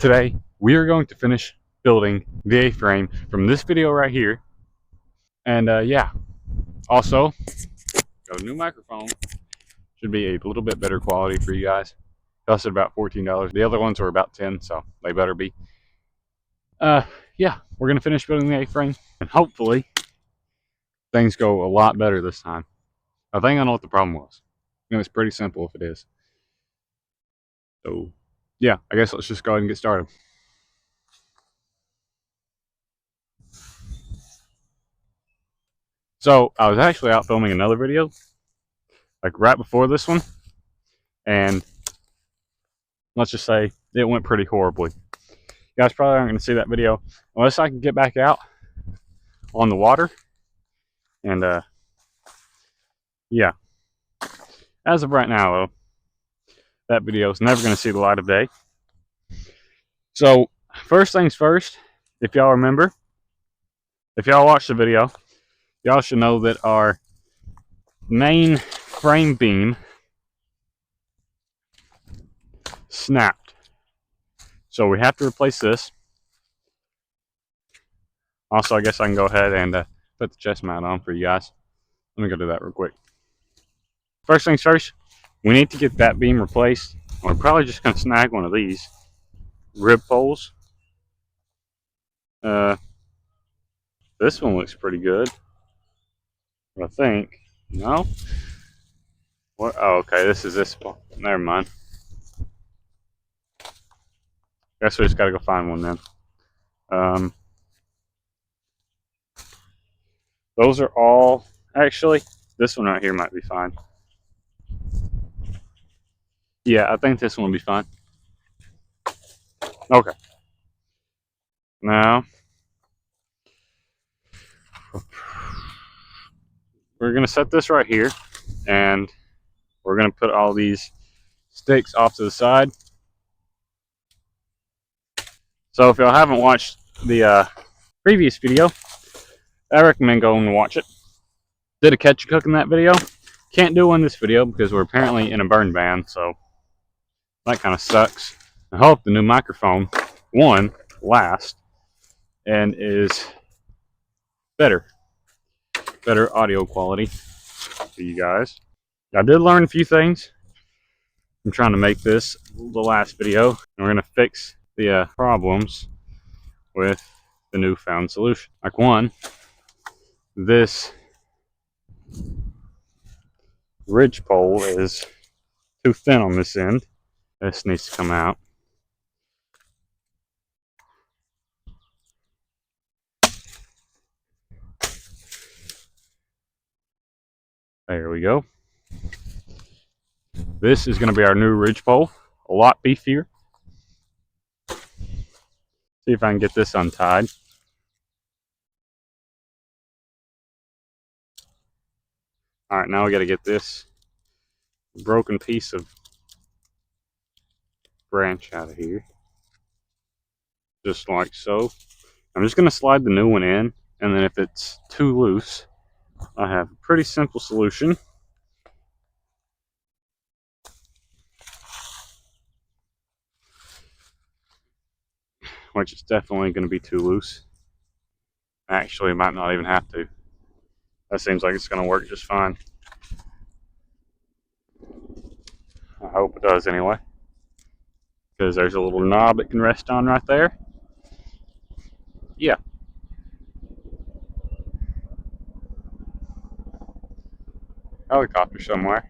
Today, we are going to finish building the A-frame from this video right here. And yeah, also, got a new microphone. Should be a little bit better quality for you guys. Costed about $14. The other ones were about $10, so they better be. Yeah, we're going to finish building the A-frame. And hopefully, things go a lot better this time. I think I know what the problem was. And it's pretty simple if it is. So, yeah, I guess let's just go ahead and get started. So I was actually out filming another video, like right before this one, and let's just say it went pretty horribly. You guys probably aren't going to see that video unless I can get back out on the water. And yeah, as of right now, though, that video is never going to see the light of day. So first things first, if y'all remember, if y'all watched the video, y'all should know that our main frame beam snapped. So we have to replace this. Also, I guess I can go ahead and put the chest mount on for you guys. Let me go do that real quick. First things first, we need to get that beam replaced. We're probably just going to snag one of these rib poles. This one looks pretty good, I think. No? What? Oh, okay, this is this one. Never mind. Guess we just got to go find one then. Those are all, actually, this one right here might be fine. Yeah, I think this one will be fine. Okay. Now, we're going to set this right here, and we're going to put all these sticks off to the side. So if y'all haven't watched the previous video, I recommend going and watch it. Did a catch a cook in that video. Can't do one in this video because we're apparently in a burn ban, so that kind of sucks. I hope the new microphone, one, lasts and is better audio quality for you guys. I did learn a few things. I'm trying to make this the last video, and we're going to fix the problems with the newfound solution. Like one, this ridge pole is too thin on this end. This needs to come out. There we go. This is going to be our new ridge pole, a lot beefier. See if I can get this untied. All right, now we got to get this broken piece of branch out of here, just like so. I'm just going to slide the new one in, and then if it's too loose, I have a pretty simple solution. Which is definitely going to be too loose. Actually, might not even have to. That seems like it's going to work just fine. I hope it does anyway. Because there's a little knob it can rest on right there. Yeah. Helicopter somewhere.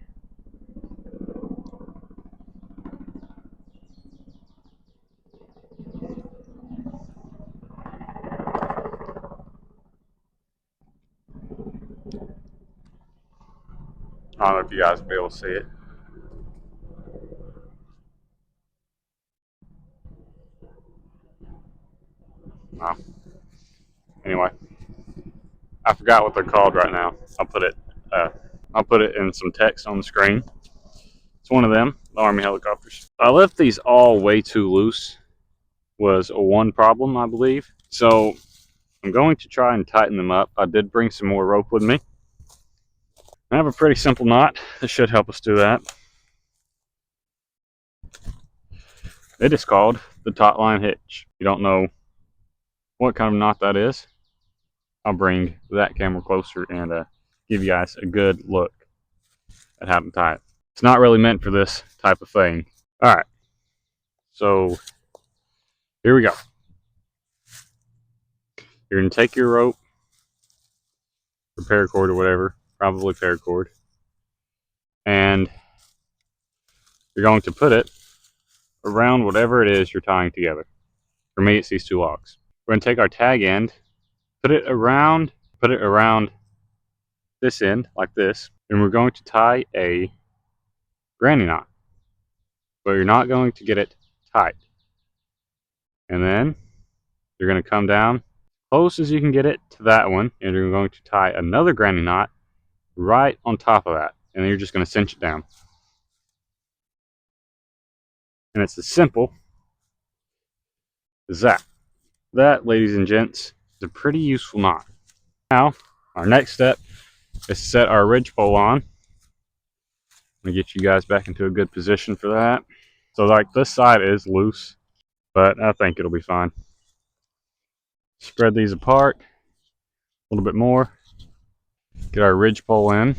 I don't know if you guys will be able to see it. No. Anyway, I forgot what they're called right now. I'll put it in some text on the screen. It's one of them, the Army helicopters. I left these all way too loose. Was one problem, I believe. So I'm going to try and tighten them up. I did bring some more rope with me. I have a pretty simple knot. This should help us do that. It is called the taut line hitch. If you don't know what kind of knot that is, I'll bring that camera closer and give you guys a good look at how to tie it. It's not really meant for this type of thing. All right, so here we go. You're gonna take your rope or paracord or whatever, probably paracord, and you're going to put it around whatever it is you're tying together. For me, it's these two logs. We're gonna take our tag end, put it around this end like this, and we're going to tie a granny knot, but you're not going to get it tight. And then you're going to come down close as you can get it to that one, and you're going to tie another granny knot right on top of that, and then you're just going to cinch it down. And it's as simple as that. That, ladies and gents, is a pretty useful knot. Now, our next step is to set our ridge pole on. I'm going to get you guys back into a good position for that. So like this side is loose, but I think it'll be fine. Spread these apart a little bit more. Get our ridge pole in.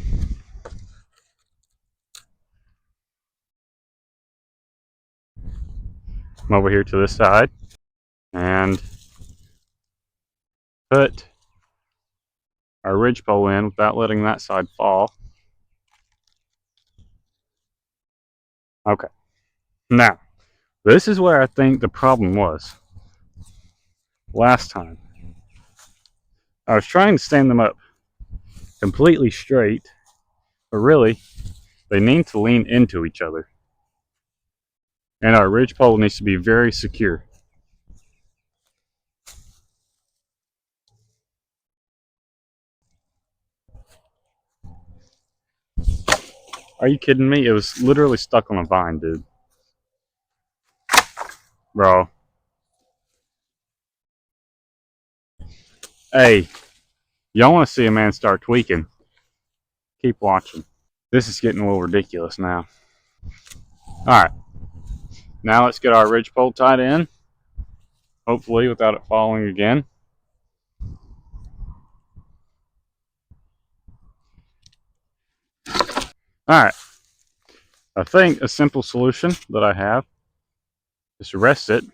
Come over here to this side and put our ridge pole in without letting that side fall. Okay. Now, this is where I think the problem was last time. I was trying to stand them up completely straight, but really, they need to lean into each other. And our ridge pole needs to be very secure. Are you kidding me? It was literally stuck on a vine, dude. Bro. Hey, y'all want to see a man start tweaking? Keep watching. This is getting a little ridiculous now. Alright. Now let's get our ridge pole tied in. Hopefully without it falling again. Alright. I think a simple solution that I have is to rest it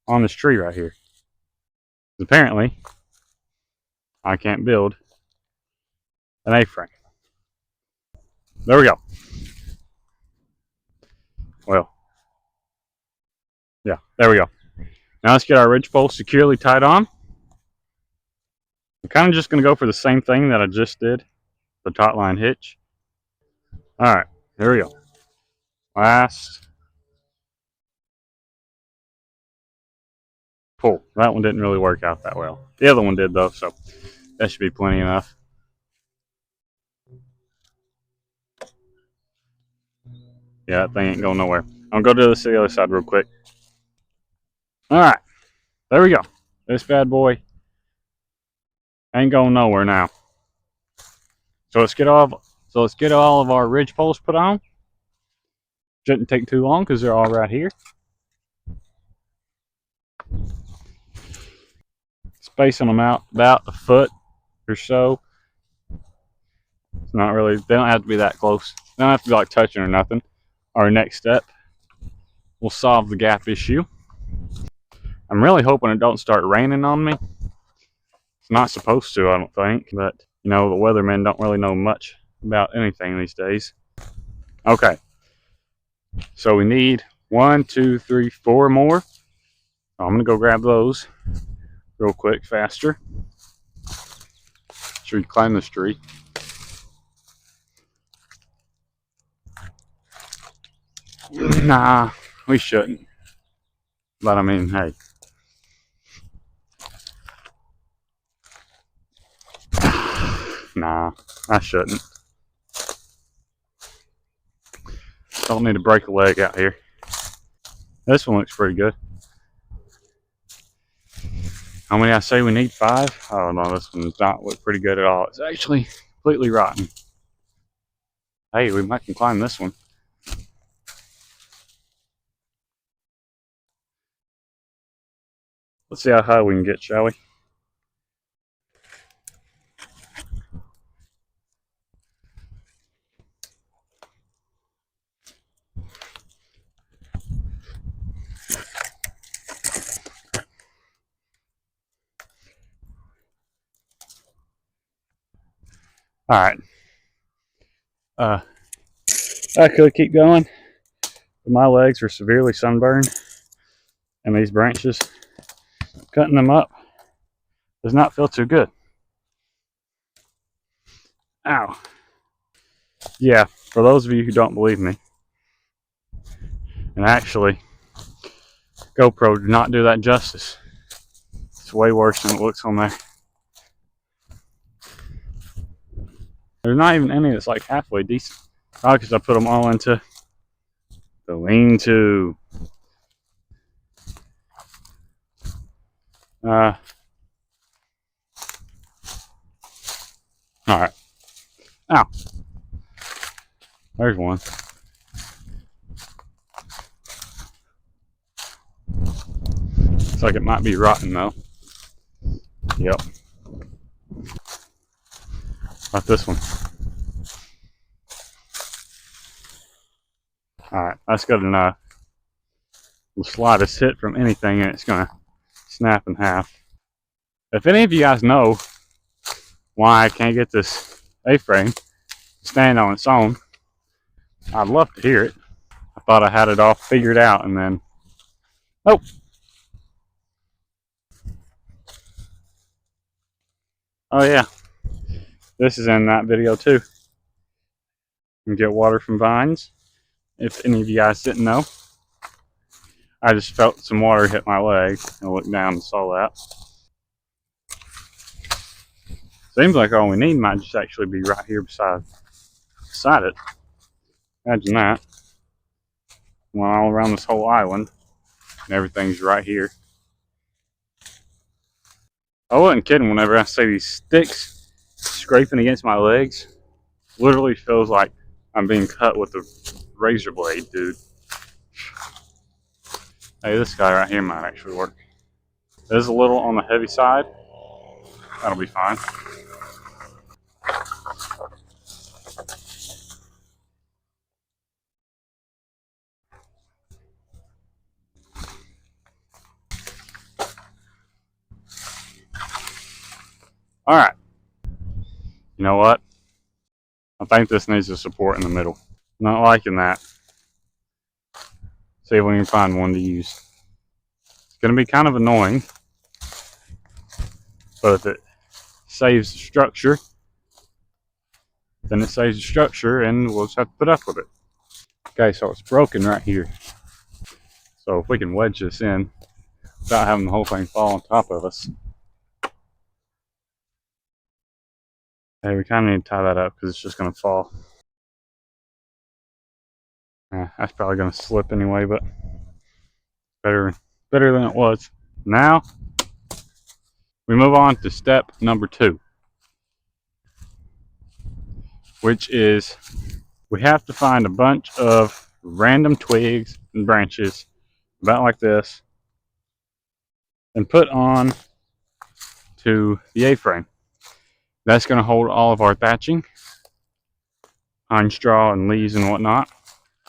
on this tree right here. Apparently, I can't build an A-frame. There we go. Well, yeah, there we go. Now let's get our ridge pole securely tied on. I'm kind of just going to go for the same thing that I just did, the taut line hitch. All right, there we go. Last pull. That one didn't really work out that well. The other one did though, so that should be plenty enough. Yeah, that thing ain't going nowhere. I'll go to the other side real quick. All right, there we go. This bad boy ain't going nowhere now. So let's get all of our ridge poles put on. Shouldn't take too long because they're all right here. Spacing them out about a foot or so. It's not really, they don't have to be that close. They don't have to be like touching or nothing. Our next step will solve the gap issue. I'm really hoping it don't start raining on me. It's not supposed to, I don't think, but you know, the weathermen don't really know much about anything these days. Okay, so we need 1, 2, 3, 4 more. I'm gonna go grab those real quick, faster. Should we climb this tree? Nah, we shouldn't. But I mean, hey. Nah, I shouldn't. Don't need to break a leg out here. This one looks pretty good. How many I say we need? 5? Oh no, this one does not look pretty good at all. It's actually completely rotten. Hey, we might can climb this one. Let's see how high we can get, shall we? All right. I could keep going, but my legs are severely sunburned, and these branches, cutting them up does not feel too good. Ow. Yeah, for those of you who don't believe me, and actually, GoPro did not do that justice. It's way worse than it looks on there. There's not even any that's like halfway decent. Probably because I put them all into the lean-to. All right. Ow. There's one. Looks like it might be rotten though. Yep. Not this one. Alright, that's good enough. The slightest hit from anything and it's gonna snap in half. If any of you guys know why I can't get this A-frame to stand on its own, I'd love to hear it. I thought I had it all figured out and then, oh! Oh yeah, this is in that video too. You can get water from vines. If any of you guys didn't know, I just felt some water hit my leg and looked down and saw that. Seems like all we need might just actually be right here beside it. Imagine that. Well, all around this whole island, and everything's right here. I wasn't kidding whenever I say these sticks scraping against my legs literally feels like I'm being cut with a razor blade, dude. Hey, this guy right here might actually work. It is a little on the heavy side. That'll be fine. Alright. You know what? I think this needs a support in the middle. Not liking that. See if we can find one to use. It's going to be kind of annoying, but if it saves the structure, then it saves the structure and we'll just have to put up with it. Okay, so it's broken right here. So if we can wedge this in without having the whole thing fall on top of us. Hey, we kind of need to tie that up because it's just going to fall. That's probably going to slip anyway, but better than it was. Now, we move on to step number 2, which is we have to find a bunch of random twigs and branches about like this and put on to the A-frame. That's going to hold all of our thatching, pine straw and leaves and whatnot.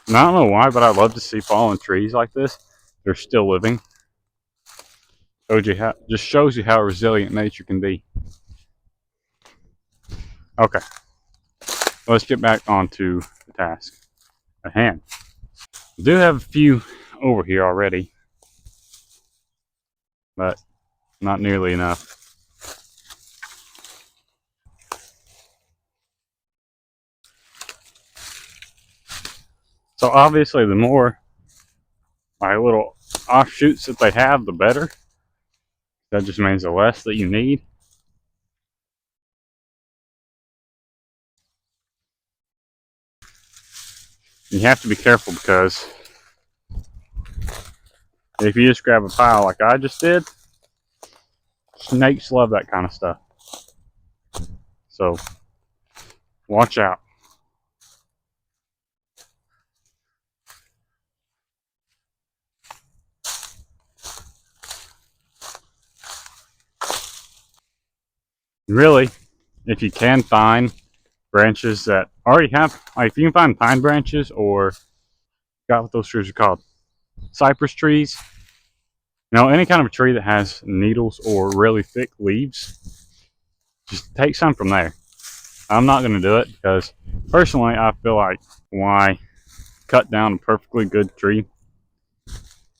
And I don't know why, but I love to see fallen trees like this. They're still living. Just shows you how resilient nature can be. Okay, let's get back onto the task at hand. We do have a few over here already, but not nearly enough. So obviously the more like little offshoots that they have, the better. That just means the less that you need. You have to be careful because if you just grab a pile like I just did, snakes love that kind of stuff. So watch out. Really, if you can find branches that already have, like if you can find pine branches or, got what those trees are called, cypress trees, any kind of a tree that has needles or really thick leaves, just take some from there. I'm not going to do it because personally I feel like, why cut down a perfectly good tree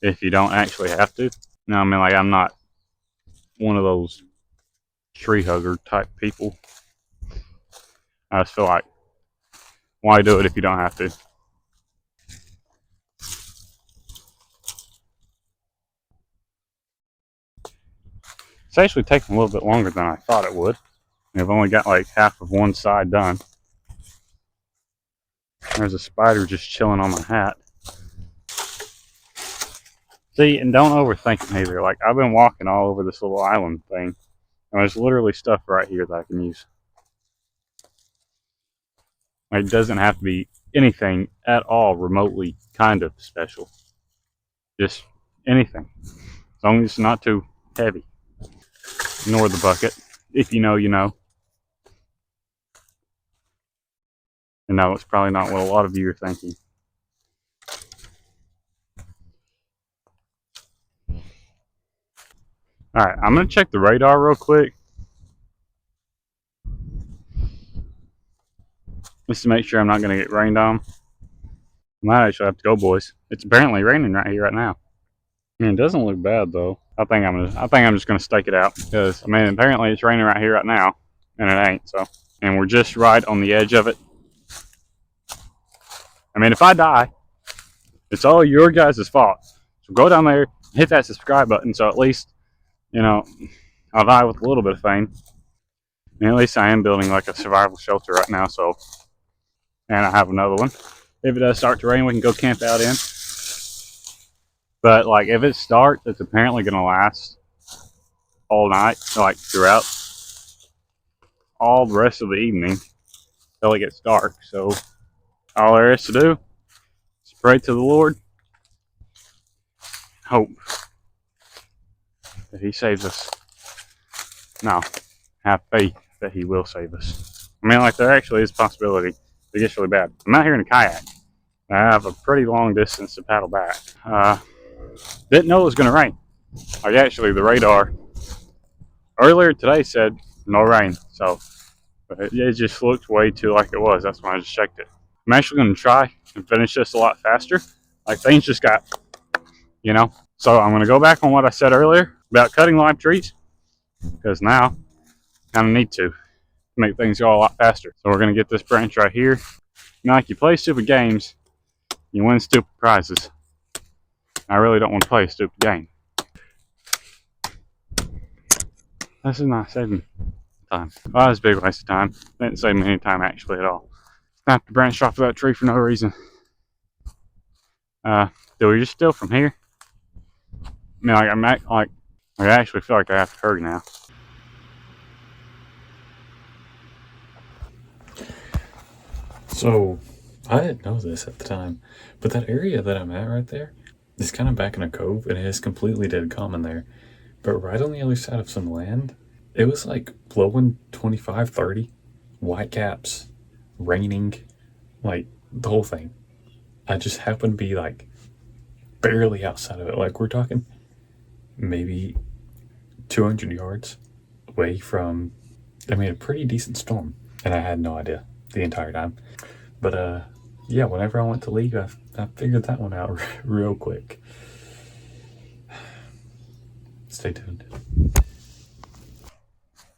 if you don't actually have to? No, I mean, like, I'm not one of those tree hugger type people. I just feel like, why do it if you don't have to? It's actually taking a little bit longer than I thought it would. I've only got like half of one side done. There's a spider just chilling on my hat. See, and don't overthink it either. Like, I've been walking all over this little island thing, and there's literally stuff right here that I can use. Like, it doesn't have to be anything at all remotely kind of special. Just anything. As long as it's not too heavy. Ignore the bucket. If you know, you know. And no, it's probably not what a lot of you are thinking. Alright, I'm going to check the radar real quick. Just to make sure I'm not going to get rained on. Might actually have to go, boys. It's apparently raining right here, right now. I mean, it doesn't look bad though. I think I'm just gonna stake it out because I mean, apparently it's raining right here, right now, and it ain't. So, and we're just right on the edge of it. I mean, if I die, it's all your guys' fault. So go down there, hit that subscribe button, so at least I'll die with a little bit of fame. And at least I am building like a survival shelter right now. So, and I have another one. If it does start to rain, we can go camp out in. But like, if it starts, it's apparently gonna last all night, like throughout all the rest of the evening till it gets dark. So all there is to do is pray to the Lord, hope that He saves us. No, have faith that He will save us. I mean, like, there actually is a possibility if it gets really bad. I'm out here in a kayak. I have a pretty long distance to paddle back. Didn't know it was going to rain. Like, actually, the radar earlier today said no rain. So it just looked way too like it was. That's when I just checked it. I'm actually going to try and finish this a lot faster. Like, things just got, So I'm going to go back on what I said earlier about cutting live trees, because now I kind of need to make things go a lot faster. So we're going to get this branch right here. Like, you play stupid games, you win stupid prizes. I really don't want to play a stupid game. This is not saving time. Well, that was a big waste of time. Didn't save me any time actually at all. Snapped the branch off of that tree for no reason. Do we just steal from here? I mean, like, I actually feel like I have to hurry now. So, I didn't know this at the time, but that area that I'm at right there is kind of back in a cove and it is completely dead calm there. But right on the other side of some land, it was like blowing 25, 30, whitecaps, raining, like the whole thing. I just happened to be like barely outside of it. Like, we're talking maybe 200 yards away from, I mean, a pretty decent storm. And I had no idea the entire time. But yeah, whenever I went to leave, I figured that one out real quick. Stay tuned.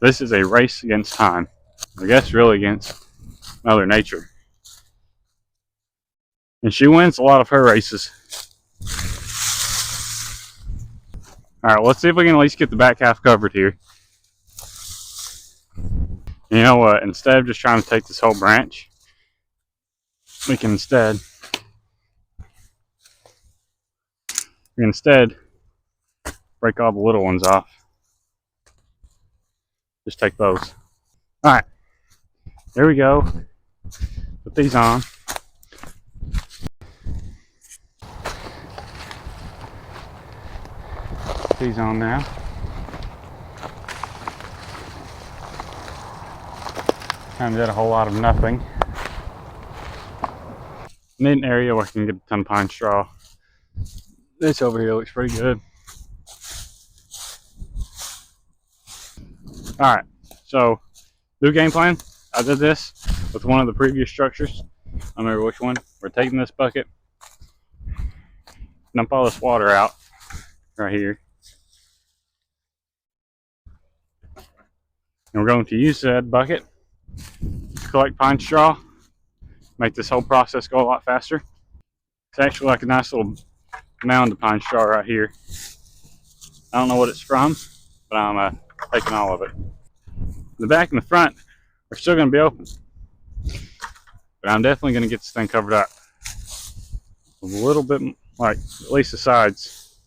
This is a race against time. I guess really against Mother Nature. And she wins a lot of her races. Alright, let's see if we can at least get the back half covered here. You know what? Instead of just trying to take this whole branch, we can instead break all the little ones off. Just take those. Alright, there we go. Put these on. Put these on now. kind of did a whole lot of nothing. Need an area where I can get a ton of pine straw. This over here looks pretty good. Alright, so new game plan. I did this with one of the previous structures. I don't remember which one. We're taking this bucket, dump all this water out right here. And we're going to use that bucket to collect pine straw, make this whole process go a lot faster. It's actually like a nice little mound of pine straw right here. I don't know what it's from, but I'm taking all of it. The back and the front are still going to be open, but I'm definitely going to get this thing covered up a little bit, like at least the sides,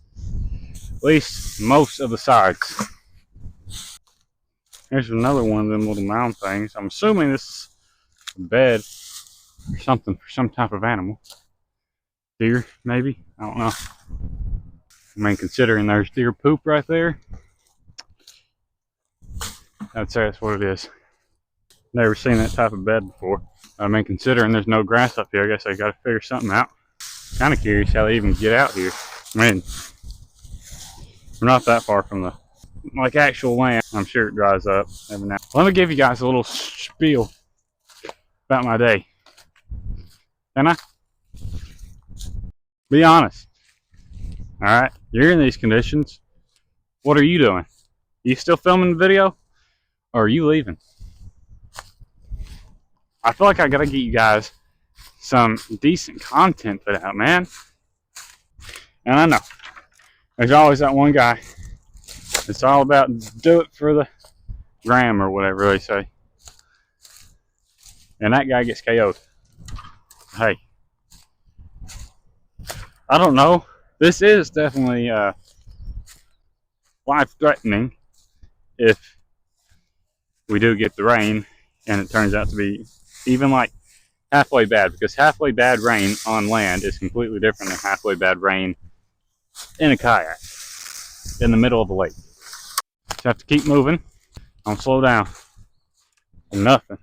at least most of the sides. Here's another one of them little mound things. I'm assuming this is a bed or something for some type of animal. Deer, maybe? I don't know. I mean, considering there's deer poop right there, I'd say that's what it is. Never seen that type of bed before. I mean, considering there's no grass up here, I guess they got to figure something out. Kind of curious how they even get out here. I mean, we're not that far from the like actual land. I'm sure it dries up every now. Let me give you guys a little spiel about my day. Can I? Be honest. All right, you're in these conditions. What are you doing? You still filming the video, or are you leaving? I feel like I gotta get you guys some decent content put out, man. And I know there's always that one guy. It's all about do it for the gram or whatever they say, and that guy gets KO'd. Hey, I don't know. This is definitely life-threatening if we do get the rain and it turns out to be even like halfway bad, because halfway bad rain on land is completely different than halfway bad rain in a kayak in the middle of a lake. Just have to keep moving. Don't slow down. Nothing.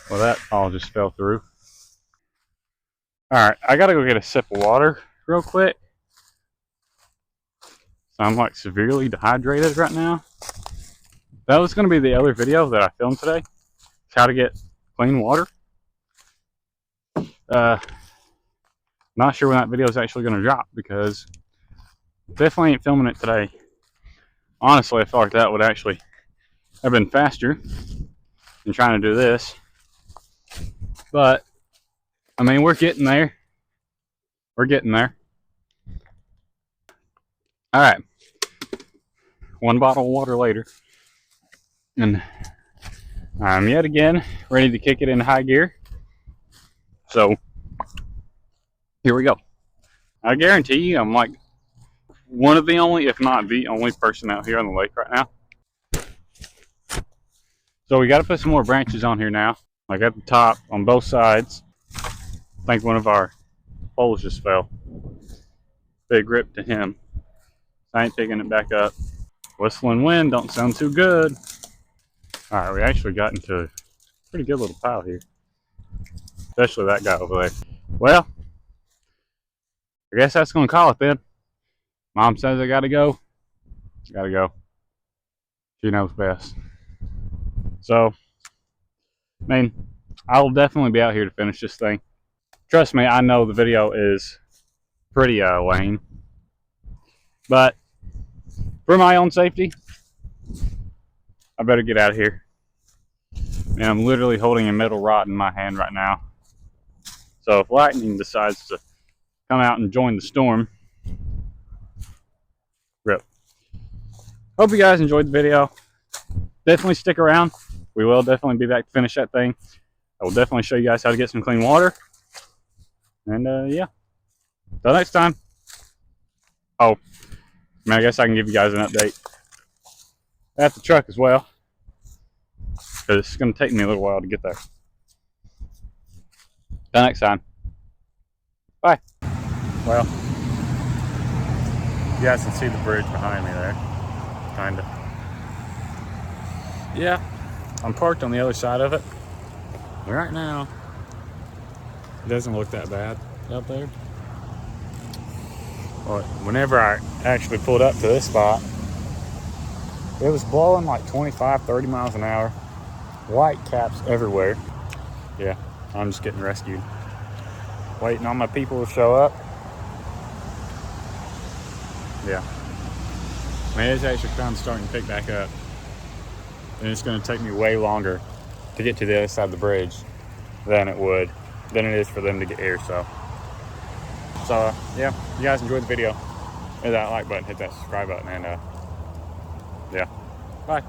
Well, that all just fell through. Alright, I gotta go get a sip of water real quick. So I'm like severely dehydrated right now. That was gonna be the other video that I filmed today. It's how to get clean water. Not sure when that video is actually gonna drop, because definitely ain't filming it today. Honestly, I feel like that would actually have been faster than trying to do this. But I mean, we're getting there. We're getting there. All right. One bottle of water later, and I'm yet again ready to kick it into high gear. So here we go. I guarantee you I'm like one of the only, if not the only person out here on the lake right now. So we got to put some more branches on here now, like at the top on both sides. I think one of our poles just fell. Big rip to him. I ain't picking it back up. Whistling wind don't sound too good. All right, we actually got into a pretty good little pile here, especially that guy over there. Well, I guess that's gonna call it then. Mom says I gotta go. Gotta go. She knows best. So, I mean, I'll definitely be out here to finish this thing. Trust me, I know the video is pretty lame, but for my own safety, I better get out of here. And I'm literally holding a metal rod in my hand right now. So if lightning decides to come out and join the storm, rip. Hope you guys enjoyed the video. Definitely stick around. We will definitely be back to finish that thing. I will definitely show you guys how to get some clean water. And yeah. Till next time. Oh, man, I guess I can give you guys an update at the truck as well. because it's going to take me a little while to get there. Till next time. Bye. Well, you guys can see the bridge behind me there. Kinda. Yeah, I'm parked on the other side of it. Right now, it doesn't look that bad out there. But whenever I actually pulled up to this spot, it was blowing like 25, 30 miles an hour. Whitecaps everywhere. Yeah, I'm just getting rescued. Waiting on my people to show up. Yeah. Man, it's actually kind of starting to pick back up. And it's going to take me way longer to get to the other side of the bridge than it is for them to get here. So yeah, you guys enjoyed the video. Hit that like button, hit that subscribe button, and yeah, bye.